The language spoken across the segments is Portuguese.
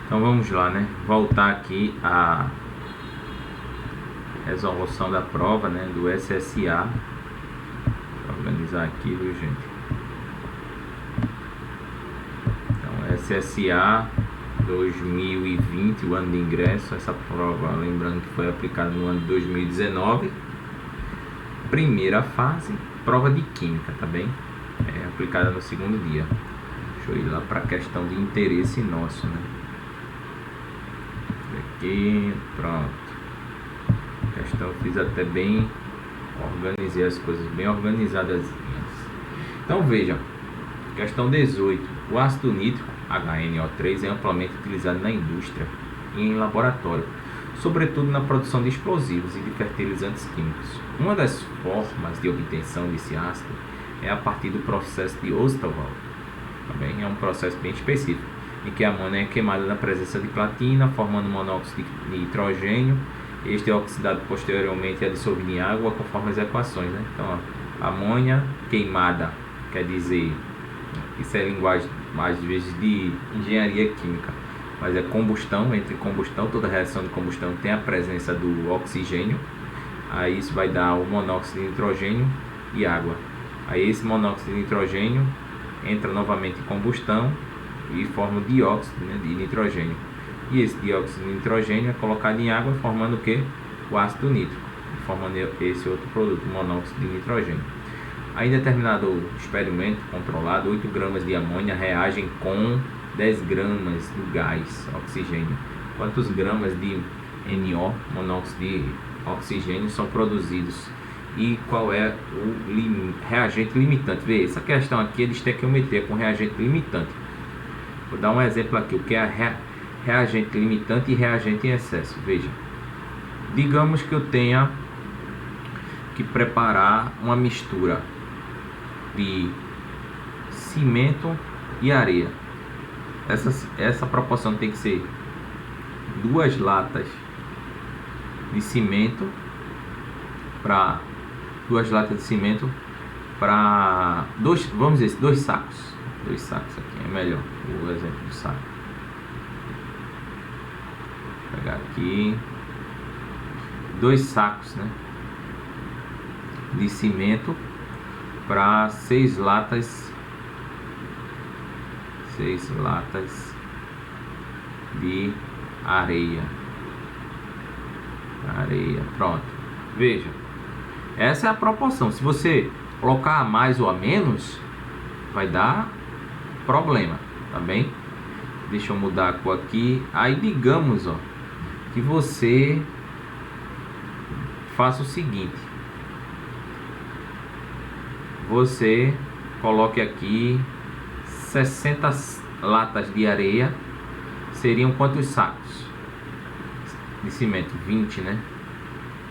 Então vamos lá, né? Voltar aqui a resolução da prova, né? Do SSA. Vou organizar aqui, viu, gente? Então, SSA 2020, o ano de ingresso. Essa prova, lembrando que foi aplicada no ano de 2019. Primeira fase, prova de química, tá bem? É aplicada no segundo dia. Deixa eu ir lá para a questão de interesse nosso, né? Aqui, pronto. A questão eu fiz até bem, organizei as coisas bem organizadas. Então veja, questão 18. O ácido nítrico, HNO3, é amplamente utilizado na indústria e em laboratório, sobretudo na produção de explosivos e de fertilizantes químicos. Uma das formas de obtenção desse ácido é a partir do processo de Ostwald. Também é um processo bem específico, em que a amônia é queimada na presença de platina, formando monóxido de nitrogênio. Este é oxidado posteriormente e é dissolvido em água conforme as equações, né? Então, a amônia queimada, quer dizer, isso é linguagem mais vezes de engenharia química, mas é combustão. Entre combustão, toda reação de combustão tem a presença do oxigênio. Aí isso vai dar o monóxido de nitrogênio e água. Aí esse monóxido de nitrogênio entra novamente em combustão e forma o dióxido, né, de nitrogênio. E esse dióxido de nitrogênio é colocado em água, formando o que? O ácido nítrico, formando esse outro produto, o monóxido de nitrogênio. Aí, em determinado experimento controlado, 8 gramas de amônia reagem com 10 gramas do gás oxigênio. Quantos gramas de NO, monóxido de oxigênio, são produzidos? E qual é o reagente limitante? Vê, essa questão aqui eles têm que omitir com reagente limitante. Vou dar um exemplo aqui, o que é reagente limitante e reagente em excesso. Veja, digamos que eu tenha que preparar uma mistura de cimento e areia. Essa proporção tem que ser 2 latas de cimento para 2 latas de cimento para vamos dizer, 2 sacos. 2 sacos aqui é melhor o exemplo do saco. Vou pegar aqui 2 sacos, né, de cimento para 6 latas de areia. Pronto. Veja, essa é a proporção. Se você colocar a mais ou a menos, vai dar problema, tá bem? Deixa eu mudar a cor aqui. Aí digamos, ó, que você faça o seguinte: você coloque aqui 60 latas de areia. Seriam quantos sacos de cimento? 20, né?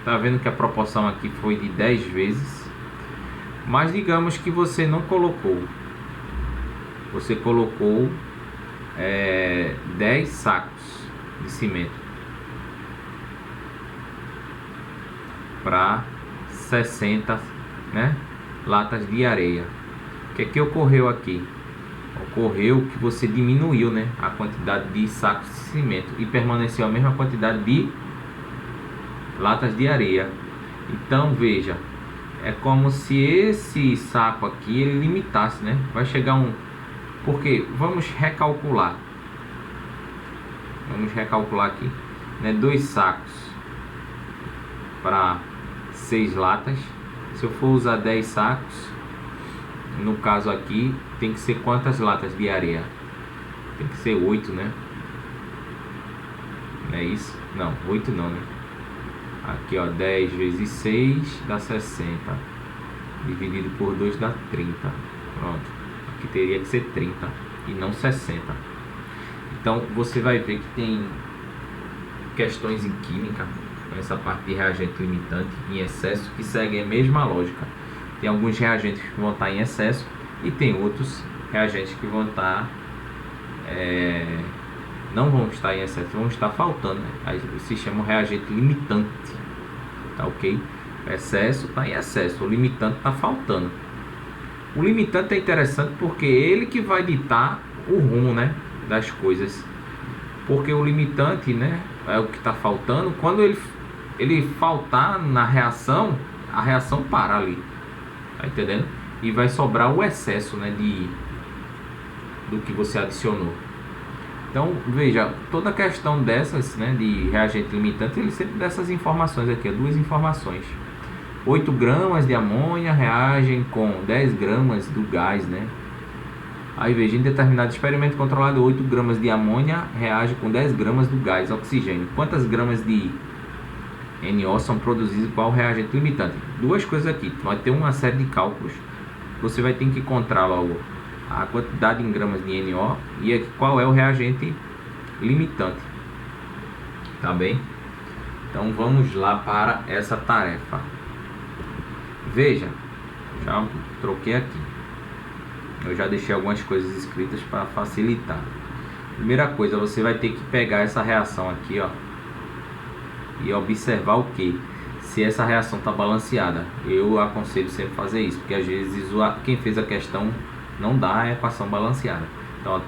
Tá vendo que a proporção aqui foi de 10 vezes. Mas digamos que você não colocou. Você colocou 10 sacos de cimento para 60, né, latas de areia. O que é que ocorreu aqui? Ocorreu que você diminuiu, né, a quantidade de sacos de cimento e permaneceu a mesma quantidade de latas de areia. Então veja, é como se esse saco aqui ele limitasse, né? Vai chegar porque vamos recalcular aqui, né? 2 sacos para 6 latas. Se eu for usar 10 sacos, no caso aqui tem que ser quantas latas de areia? Tem que ser 8, né? Não é isso? Não, 8 não, né? Aqui, ó, 10 vezes 6 dá 60. Dividido por 2 dá 30. Pronto. Aqui teria que ser 30 e não 60. Então você vai ver que tem questões em química, com essa parte de reagente limitante em excesso, que seguem a mesma lógica. Tem alguns reagentes que vão estar em excesso e tem outros reagentes que vão estar não vão estar em excesso, vão estar faltando, né? Aí se chama reagente limitante, tá ok? O excesso está em excesso, o limitante está faltando. O limitante é interessante porque ele que vai ditar o rumo, né, das coisas. porque o limitante, né, é o que está faltando. Quando ele faltar na reação, a reação para ali, tá entendendo? E vai sobrar o excesso, né, do que você adicionou. Então veja, toda a questão dessas, né, de reagente limitante, ele sempre dá essas informações aqui, duas informações. 8 gramas de amônia reagem com 10 gramas do gás, né? Aí veja, em determinado experimento controlado, 8 gramas de amônia reage com 10 gramas do gás oxigênio. Quantas gramas de NO são produzidas qual reagente limitante? Duas coisas aqui, vai ter uma série de cálculos. Você vai ter que encontrar logo a quantidade em gramas de NO e aqui qual é o reagente limitante. Tá bem? Então vamos lá para essa tarefa. Veja, já troquei aqui. Eu já deixei algumas coisas escritas para facilitar. Primeira coisa, você vai ter que pegar essa reação aqui, ó, e observar o que? Se essa reação está balanceada. Eu aconselho sempre fazer isso, porque às vezes quem fez a questão não dá a equação balanceada. Então, ó,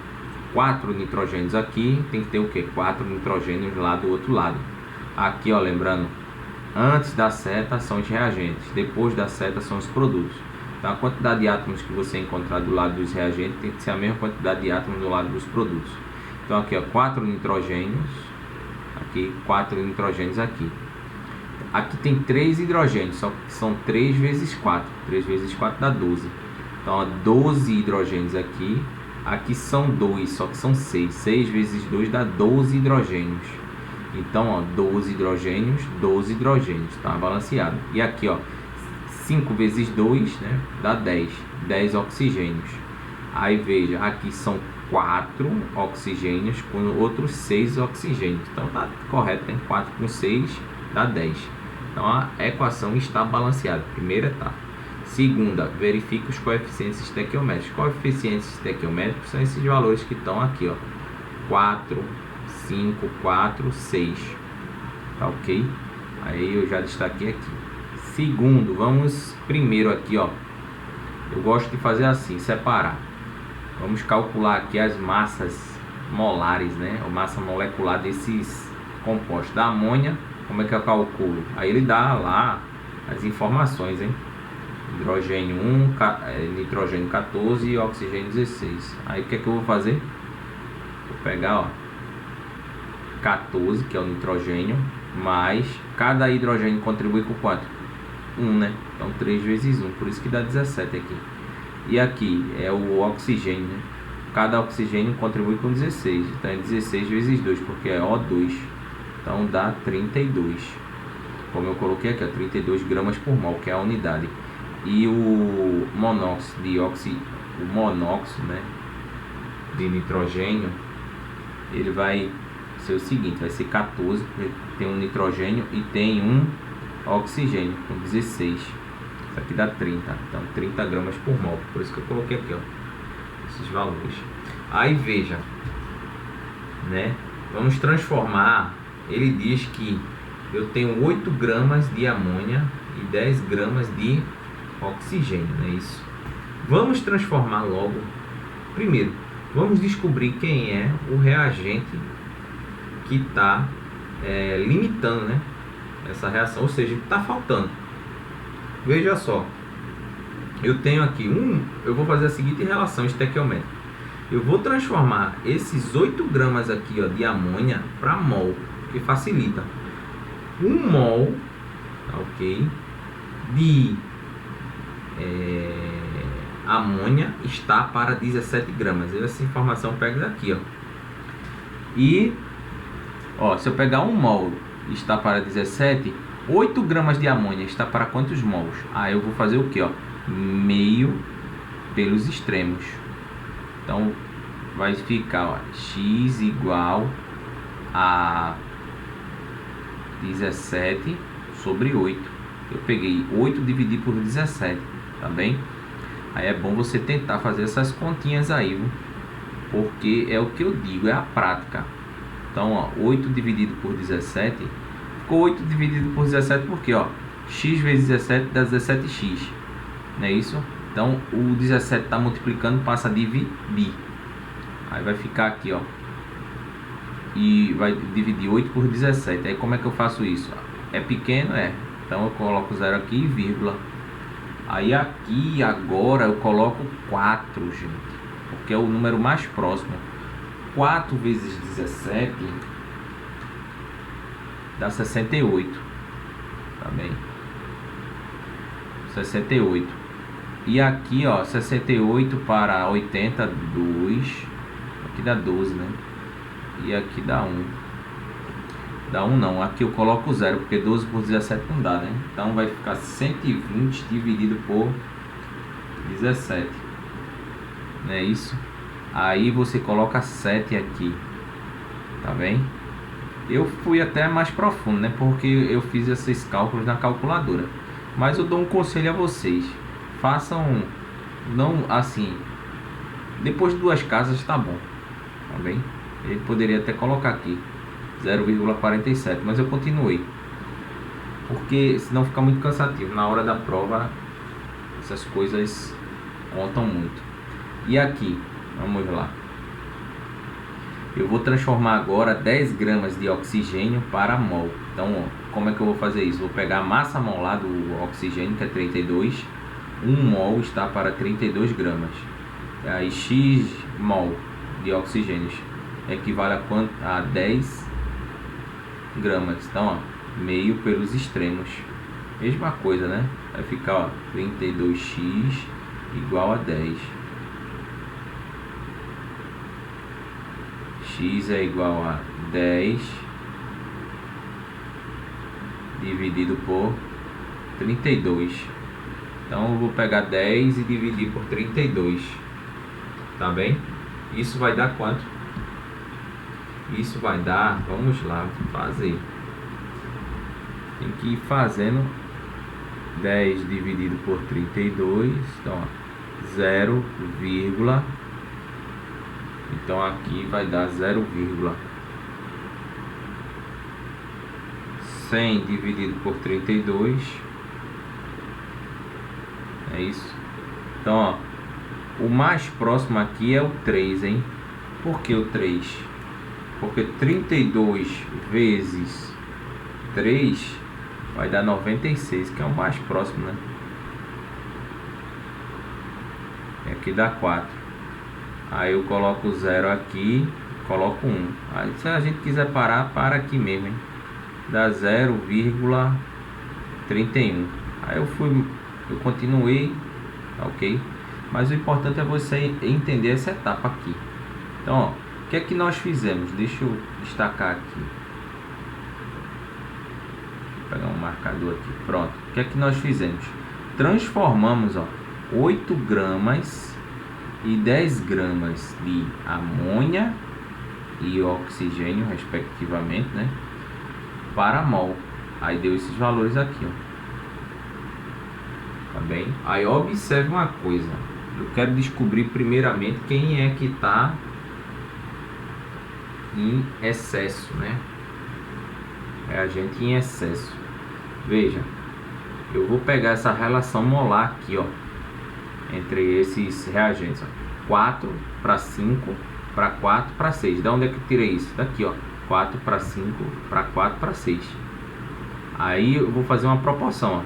4 nitrogênios aqui, tem que ter o que? 4 nitrogênios lá do outro lado. Aqui, ó, lembrando, antes da seta são os reagentes, depois da seta são os produtos. Então a quantidade de átomos que você encontrar do lado dos reagentes tem que ser a mesma quantidade de átomos do lado dos produtos. Então aqui, ó, 4 nitrogênios, aqui 4 nitrogênios aqui. Aqui tem 3 hidrogênios, só que são 3 vezes 4. 3 vezes 4 dá 12. Então, ó, 12 hidrogênios aqui. Aqui são 2, só que são 6. 6 vezes 2 dá 12 hidrogênios. Então, ó, 12 hidrogênios, tá balanceado. E aqui, ó, 5 vezes 2, né, dá 10. 10 oxigênios. Aí, veja, aqui são 4 oxigênios com outros 6 oxigênios. Então, tá correto, tem 4 com 6, dá 10. Então, a equação está balanceada. Primeira etapa. Segunda, verifique os coeficientes estequiométricos. Coeficientes estequiométricos são esses valores que estão aqui, ó. 4, 5, 4, 6. Tá ok? Aí eu já destaquei aqui. Segundo, vamos primeiro aqui, ó. Eu gosto de fazer assim, separar. Vamos calcular aqui as massas molares, né? A massa molecular desses compostos. Da amônia, como é que eu calculo? Aí ele dá lá as informações, hein? Hidrogênio 1, nitrogênio 14 e oxigênio 16. Aí o que é que eu vou fazer? Vou pegar, ó, 14, que é o nitrogênio, mais cada hidrogênio contribui com quanto? 1, né? Então 3 vezes 1, por isso que dá 17 aqui. E aqui é o oxigênio, né? Cada oxigênio contribui com 16, então é 16 vezes 2, porque é O2. Então dá 32. Como eu coloquei aqui, ó, 32 gramas por mol, que é a unidade. E o monóxido né, de nitrogênio, ele vai ser o seguinte, vai ser 14, porque tem um nitrogênio e tem um oxigênio com 16. Isso aqui dá 30, então 30 gramas por mol. Por isso que eu coloquei aqui, ó, esses valores. Aí veja, né, vamos transformar. Ele diz que eu tenho 8 gramas de amônia e 10 gramas de oxigênio, não é isso? Vamos transformar logo. Primeiro, vamos descobrir quem é o reagente que está limitando, né, essa reação, ou seja, está faltando. Veja só, eu tenho aqui eu vou fazer a seguinte relação estequiométrica. Eu vou transformar esses 8 gramas aqui, ó, de amônia para mol, que facilita. 1 mol, tá ok, de amônia está para 17 gramas. Essa informação pega daqui, ó. E, ó, se eu pegar 1 mol está para 17, 8 gramas de amônia está para quantos mols? Ah, eu vou fazer o que, ó? Meio pelos extremos. Então, vai ficar, ó, x igual a 17 sobre 8. Eu peguei 8 dividido por 17, tá bem? Aí é bom você tentar fazer essas continhas aí, viu? Porque é o que eu digo, é a prática. Então, ó, 8 dividido por 17, ficou 8 dividido por 17 porque, ó, x vezes 17 dá 17x, não é isso? Então, o 17 está multiplicando, passa a dividir. Aí vai ficar aqui, ó, e vai dividir 8 por 17. Aí como é que eu faço isso? É pequeno, então eu coloco 0 aqui e vírgula. Aí aqui agora eu coloco 4, gente, porque é o número mais próximo. 4 vezes 17 dá 68, tá bem? 68. E aqui, ó, 68 para 82, aqui dá 12, né? E aqui dá 1. Dá 1 não, aqui eu coloco 0, porque 12 por 17 não dá, né? Então vai ficar 120 dividido por 17, não é isso? Aí você coloca 7 aqui, tá bem? Eu fui até mais profundo, né? Porque eu fiz esses cálculos na calculadora. Mas eu dou um conselho a vocês: façam, não assim, depois de 2 casas tá bom, tá bem? Ele poderia até colocar aqui 0,47, mas eu continuei, porque senão fica muito cansativo. Na hora da prova essas coisas contam muito. E aqui, vamos lá, eu vou transformar agora 10 gramas de oxigênio para mol. Então, ó, como é que eu vou fazer isso? Vou pegar a massa molar do oxigênio, que é 32. 1 mol está para 32 gramas. Aí X mol de oxigênio equivale a 10 gramas. Então, ó, meio pelos extremos. Mesma coisa, né? Vai ficar, ó, 32x igual a 10. X é igual a 10 dividido por 32. Então eu vou pegar 10 e dividir por 32, tá bem? Isso vai dar quanto? Isso vai dar, vamos lá fazer. Tem que ir fazendo 10 dividido por 32, então ó, 0, então aqui vai dar 0, 100 dividido por 32, é isso. Então, ó, o mais próximo aqui é o 3, hein? Por que o 3? Porque 32 vezes 3 vai dar 96, que é o mais próximo, né? E aqui dá 4. Aí eu coloco 0 aqui, coloco 1. Aí se a gente quiser parar, para aqui mesmo, hein? Dá 0,31. Aí eu continuei, ok? Mas o importante é você entender essa etapa aqui. Então, ó, o que é que nós fizemos? Deixa eu destacar aqui. Vou pegar um marcador aqui, pronto. O que é que nós fizemos? Transformamos, ó, 8 gramas e 10 gramas de amônia e oxigênio, respectivamente, né, para mol. Aí deu esses valores aqui, ó. Tá bem? Aí observe uma coisa. Eu quero descobrir primeiramente quem é que está em excesso, né? É a gente em excesso. Veja, eu vou pegar essa relação molar aqui, ó, entre esses reagentes, ó. 4 para 5 para 4 para 6. Da onde é que eu tirei isso? Daqui, ó. 4 para 5 para 4 para 6. Aí eu vou fazer uma proporção, ó.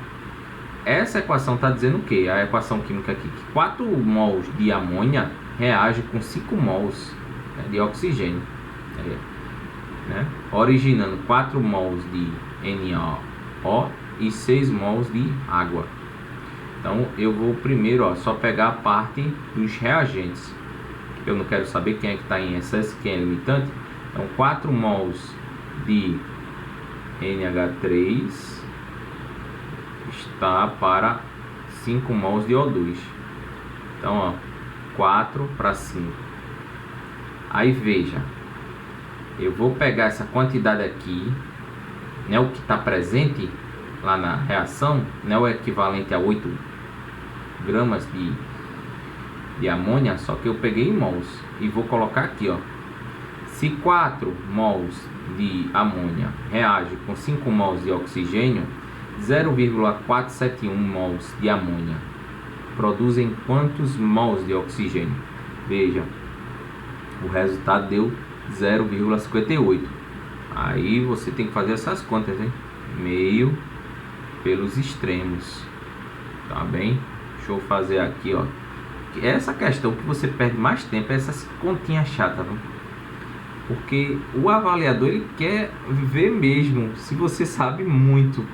Essa equação está dizendo o que? A equação química aqui, que 4 mols de amônia reage com 5 mols, né, de oxigênio, né, originando 4 mols de NaO e 6 mols de água. Então eu vou primeiro, ó, só pegar a parte dos reagentes. Eu não quero saber quem é que está em excesso, quem é limitante. Então 4 mols de NH3 está para 5 mols de O2. Então, ó, 4 para 5. Aí veja, eu vou pegar essa quantidade aqui, né, o que está presente lá na reação, né, o equivalente a 8 gramas de amônia, só que eu peguei em mols e vou colocar aqui, ó. Se 4 mols de amônia reage com 5 mols de oxigênio, 0,471 mols de amônia produzem quantos mols de oxigênio? Veja, o resultado deu 0,58. Aí você tem que fazer essas contas, hein? Meio pelos extremos, tá bem? Deixa eu fazer aqui, ó. Essa questão que você perde mais tempo é essas continhas chatas, viu? Porque o avaliador, ele quer ver mesmo se você sabe muito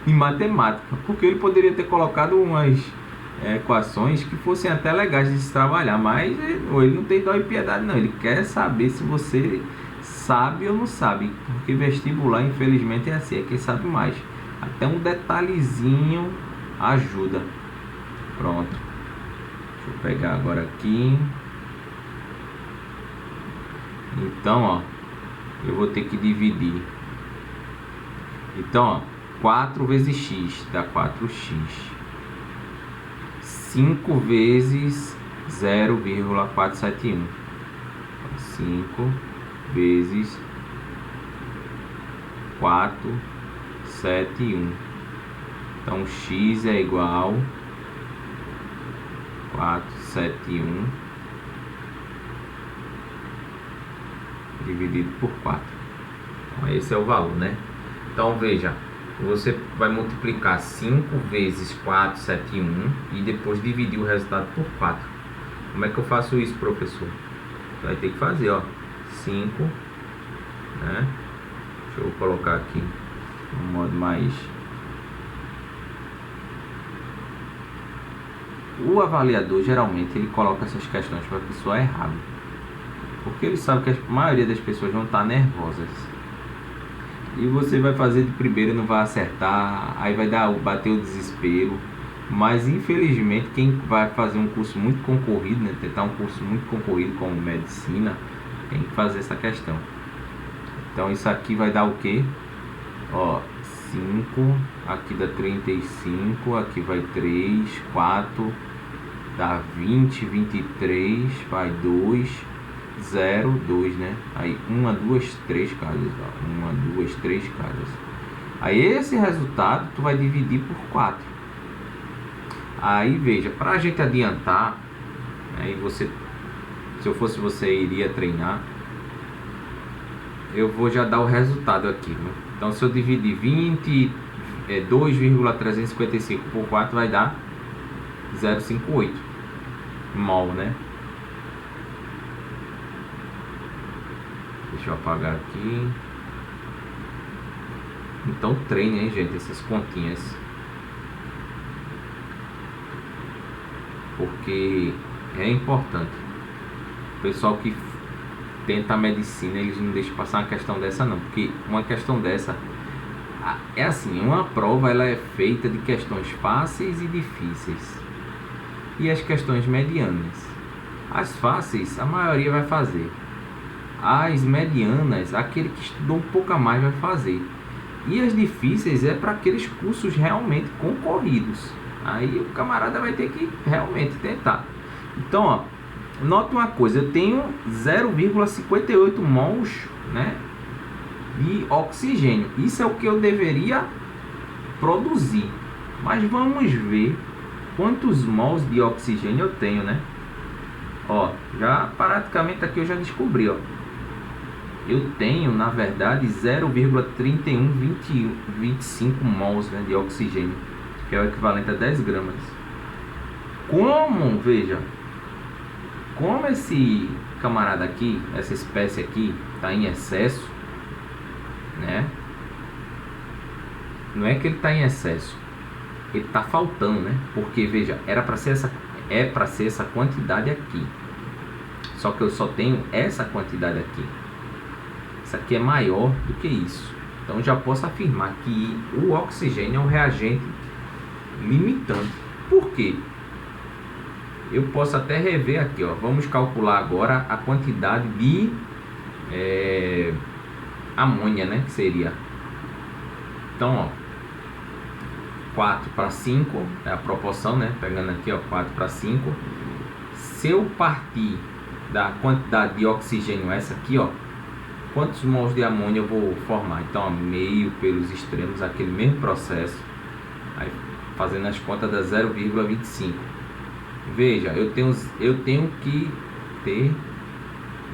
em matemática, porque ele poderia ter colocado umas equações que fossem até legais de se trabalhar, mas ele não tem dó e piedade não, ele quer saber se você sabe ou não sabe, porque vestibular infelizmente é assim, é quem sabe mais, até um detalhezinho ajuda. Pronto, deixa eu pegar agora aqui. Então, ó, eu vou ter que dividir. Então, ó, 4 vezes x dá 4x. 5 vezes 0,471. 5 vezes 471. Então, x é igual a 471 dividido por 4. Então, esse é o valor, né? Então, veja, você vai multiplicar 5 vezes 471 e depois dividir o resultado por 4. Como é que eu faço isso, professor? Vai ter que fazer, ó, 5, né? Deixa eu colocar aqui um modo mais... O avaliador, geralmente, ele coloca essas questões para a pessoa errada, porque ele sabe que a maioria das pessoas vão estar nervosas. E você vai fazer de primeira, não vai acertar, aí vai bater o desespero. Mas infelizmente quem vai fazer um curso muito concorrido, né, tentar um curso muito concorrido como medicina, tem que fazer essa questão. Então isso aqui vai dar o que? Ó, 5, aqui dá 35, aqui vai 3, 4, dá 20, 23, vai 2, 0, 2, né? Aí 1, 2, 3 casas, ó. 1, 2, 3 casas. Aí esse resultado tu vai dividir por 4. Aí veja, para a gente adiantar, aí você, se eu fosse você, iria treinar. Eu vou já dar o resultado aqui, né? Então se eu dividir 2,355 por 4 vai dar 0,58 mol, né? Deixa eu apagar aqui. Então treine, hein, gente, essas continhas, porque é importante. O pessoal que tenta a medicina, eles não deixam passar uma questão dessa não, porque uma questão dessa é assim, uma prova ela é feita de questões fáceis e difíceis, e as questões medianas. As fáceis a maioria vai fazer, as medianas aquele que estudou um pouco a mais vai fazer, e as difíceis é para aqueles cursos realmente concorridos. Aí o camarada vai ter que realmente tentar. Então, ó, note uma coisa, eu tenho 0,58 mols, né, de oxigênio. Isso é o que eu deveria produzir. Mas vamos ver quantos mols de oxigênio eu tenho, né? Ó, já praticamente aqui eu já descobri, ó. Eu tenho, na verdade, 0,3125 mols, né, de oxigênio, que é o equivalente a 10 gramas. Como, veja, como esse camarada aqui, essa espécie aqui, está em excesso, né? Não é que ele está em excesso, ele está faltando, né? Porque, veja, era para ser essa quantidade aqui, só que eu só tenho essa quantidade aqui. Isso aqui é maior do que isso. Então já posso afirmar que o oxigênio é um reagente limitante. Por quê? Eu posso até rever aqui, ó. Vamos calcular agora a quantidade de amônia, né? Que seria. Então, ó, 4 para 5 é a proporção, né? Pegando aqui, ó, 4 para 5. Se eu partir da quantidade de oxigênio, essa aqui, ó, quantos mols de amônia eu vou formar? Então, ó, meio pelos extremos, aquele mesmo processo. Aí, fazendo as contas, dá 0,25. Veja, eu tenho que ter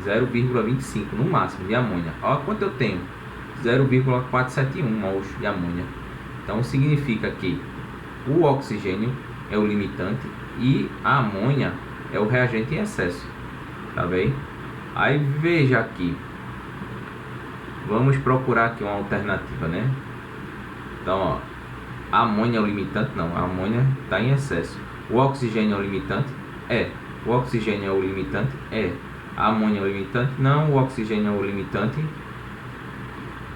0,25 no máximo de amônia. Olha quanto eu tenho, 0,471 mols de amônia. Então significa que o oxigênio é o limitante e a amônia é o reagente em excesso, tá bem? Aí veja aqui, vamos procurar aqui uma alternativa, né? Então, ó, a amônia é o limitante? Não, a amônia está em excesso. O oxigênio é o limitante? É. O oxigênio é o limitante? É. A amônia é o limitante? Não, o oxigênio é o limitante.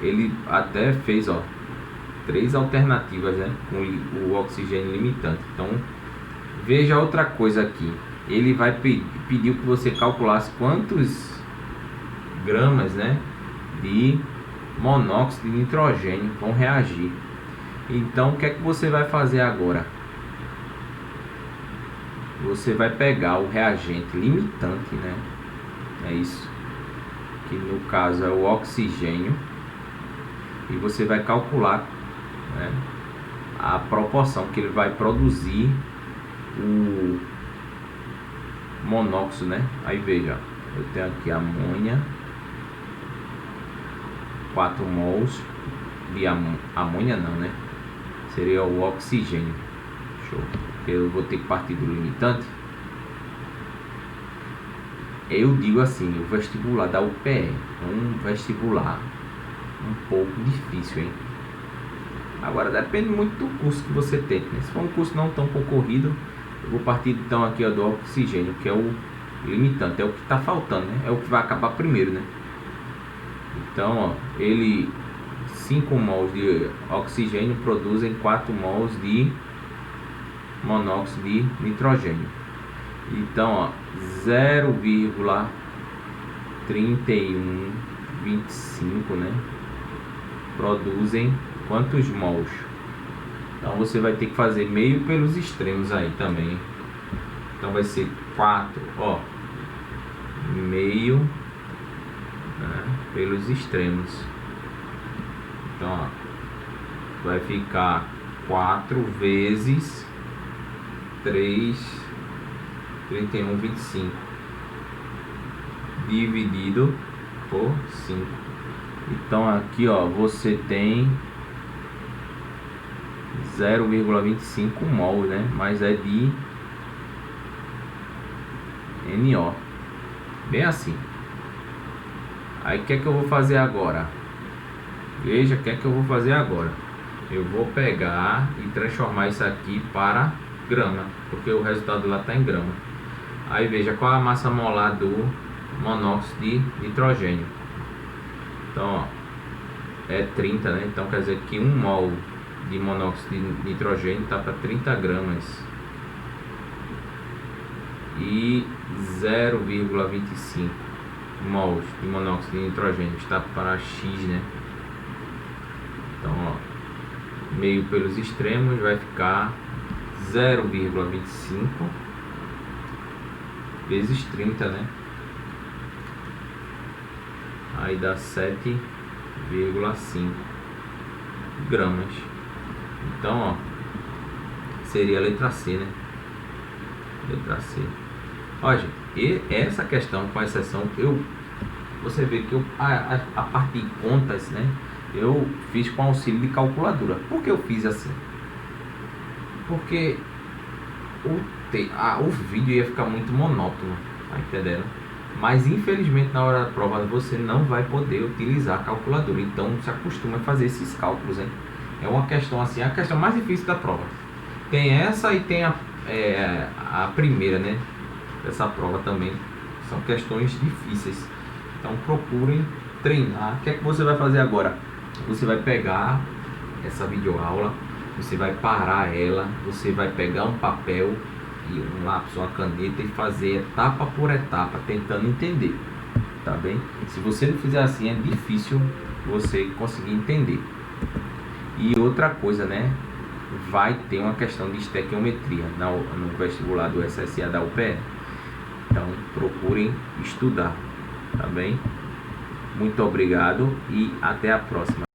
Ele até fez, ó, 3 alternativas, né, com o oxigênio limitante. Então, veja outra coisa aqui. Ele vai pedir que você calculasse quantos gramas, né, de monóxido de nitrogênio vão reagir. Então, o que é que você vai fazer agora? Você vai pegar o reagente limitante, né? É isso. Que no caso é o oxigênio. E você vai calcular, né, a proporção que ele vai produzir o monóxido, né? Aí veja, eu tenho aqui amônia, 4 mols de amônia não, né? Seria o oxigênio. Show. Eu vou ter que partir do limitante. Eu digo assim, o vestibular da UPE é um vestibular um pouco difícil, hein? Agora depende muito do curso que você tem, né? Se for um curso não tão concorrido, eu vou partir então aqui, ó, do oxigênio, que é o limitante, é o que está faltando, né? É o que vai acabar primeiro, né? Então, ó, ele 5 mols de oxigênio produzem 4 mols de monóxido de nitrogênio. Então, ó, 0,3125, né, produzem quantos mols? Então você vai ter que fazer meio pelos extremos aí também. Então vai ser 4, ó, meio, né, pelos extremos. Então, ó, vai ficar 4 vezes 3, 31,25 dividido por 5. Então aqui, ó, você tem 0,25 mol, né? Mas é de NO. Bem assim. Aí o que é que eu vou fazer agora? Veja o que é que eu vou fazer agora. Eu vou pegar e transformar isso aqui para grama, porque o resultado lá está em grama. Aí veja qual a massa molar do monóxido de nitrogênio. Então, ó, é 30, né? Então quer dizer que 1 mol de monóxido de nitrogênio está para 30 gramas. E 0,25 mols de monóxido de nitrogênio está para X, né? Então, ó, meio pelos extremos vai ficar 0,25 vezes 30, né? Aí dá 7,5 gramas. Então, ó, seria a letra C, né? Letra C. Ó, gente, e essa questão, com exceção, você vê que a parte de contas, né, eu fiz com auxílio de calculadora. Por que eu fiz assim? Porque o vídeo ia ficar muito monótono, tá entendendo? Mas infelizmente na hora da prova você não vai poder utilizar a calculadora. Então se acostuma a fazer esses cálculos, hein? É uma questão assim, a questão mais difícil da prova. Tem essa e tem a primeira, né, dessa prova também. São questões difíceis. Então procurem treinar. O que é que você vai fazer agora? Você vai pegar essa videoaula, você vai parar ela, você vai pegar um papel e um lápis, uma caneta e fazer etapa por etapa, tentando entender, tá bem? Se você não fizer assim, é difícil você conseguir entender. E outra coisa, né, vai ter uma questão de estequiometria no vestibular do SSA da UPE. Então procurem estudar, tá bem? Muito obrigado e até a próxima.